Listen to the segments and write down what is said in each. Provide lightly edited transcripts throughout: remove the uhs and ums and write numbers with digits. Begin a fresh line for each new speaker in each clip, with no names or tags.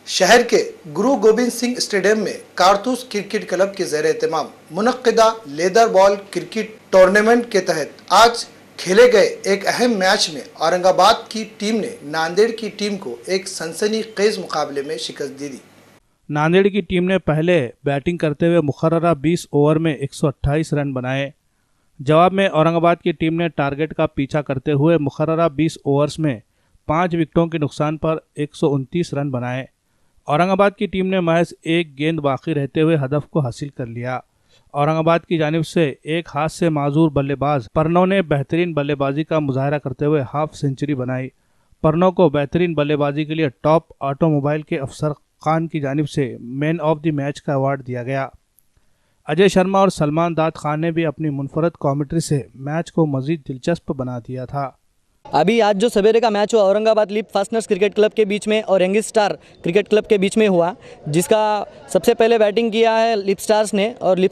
शहर के गुरु गोबिंद सिंह स्टेडियम में कारतूस क्रिकेट क्लब के ज़ेर एहतमाम मुनक्किदा लेदर बॉल क्रिकेट टूर्नामेंट के तहत आज खेले गए एक अहम मैच में औरंगाबाद की टीम ने नांदेड़ की टीम को एक सनसनीखेज मुकाबले में शिकस्त दी थी।
नांदेड़ की टीम ने पहले बैटिंग करते हुए मुकर्ररा 20 ओवर में 128 रन बनाए। जवाब में औरंगाबाद की टीम ने टारगेट का पीछा करते हुए मुकर्ररा 20 ओवर्स में 5 विकेटों के नुकसान पर 129 रन बनाए। औरंगाबाद की टीम ने महज एक गेंद बाकी रहते हुए हदफ को हासिल कर लिया। औरंगाबाद की जानिब से एक हाथ से माजूर बल्लेबाज परनों ने बेहतरीन बल्लेबाजी का मुजाहरा करते हुए हाफ सेंचुरी बनाई। परनों को बेहतरीन बल्लेबाजी के लिए टॉप ऑटोमोबाइल के अफसर खान की जानिब से मैन ऑफ द मैच का अवार्ड दिया गया। अजय शर्मा और सलमान दाद खान ने भी अपनी मुनफरद कॉमेंट्री से मैच को मजीद दिलचस्प बना दिया था।
अभी आज जो सवेरे का मैच हुआ Aurangabad lip fasteners cricket club के बीच में और यंग स्टार क्रिकेट क्लब के बीच में हुआ, जिसका सबसे पहले बैटिंग किया है लिप स्टार्स ने और लिप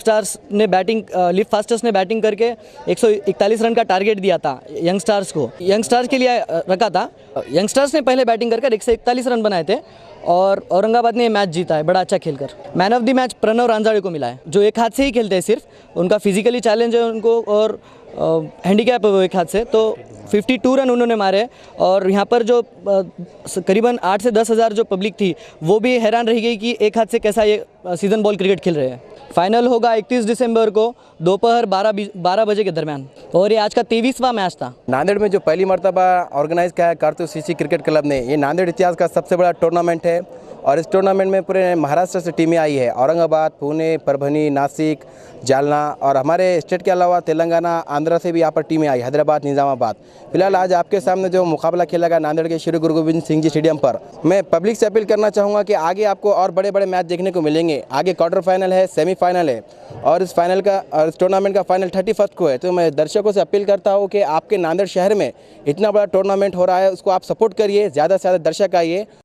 फास्टर्स ने बैटिंग करके 141 रन का टारगेट दिया था यंग स्टार्स को। यंग स्टार्स के लिए रखा था। यंग स्टार्स ने पहले बैटिंग कर 141 रन बनाए थे और औरंगाबाद ने मैच जीता है बड़ा अच्छा खेलकर। Man of the match Pranav Ranjhade को मिला है, जो एक हाथ से ही खेलते हैं, सिर्फ उनका फिजिकली चैलेंज है उनको और हैंडीकैप है वो एक हाथ से, तो 52 रन उन्होंने मारे। और यहाँ पर जो करीबन 8 से 10 हज़ार जो पब्लिक थी वो भी हैरान रह गई कि एक हाथ से कैसा ये सीजन बॉल क्रिकेट खेल रहे हैं। फाइनल होगा 31 दिसंबर को दोपहर 12 बजे के दरमियान और ये आज का 23वां मैच था।
नांदेड़ में जो पहली मरतबा ऑर्गेनाइज किया है कारतूस सीसी क्रिकेट क्लब ने, ये नांदेड़ इतिहास का सबसे बड़ा टूर्नामेंट है और इस टूर्नामेंट में पूरे महाराष्ट्र से टीमें आई है। औरंगाबाद, पुणे, परभनी, नासिक, जालना और हमारे स्टेट के अलावा तेलंगाना, आंध्र से भी यहाँ पर टीमें आई, हैदराबाद, निज़ामाबाद। फिलहाल आज आपके सामने जो मुकाबला खेला गया नांदेड़ के श्री गुरु गोबिंद सिंह जी स्टेडियम पर, मैं पब्लिक से अपील करना चाहूँगा कि आगे आपको और बड़े बड़े मैच देखने को मिलेंगे। आगे क्वार्टर फाइनल है, सेमीफाइनल है और इस टूर्नामेंट का फाइनल 31 को है। तो मैं दर्शकों से अपील करता हूँ कि आपके नांदेड़ शहर में इतना बड़ा टूर्नामेंट हो रहा है, उसको आप सपोर्ट करिए, ज़्यादा से ज़्यादा दर्शक आइए।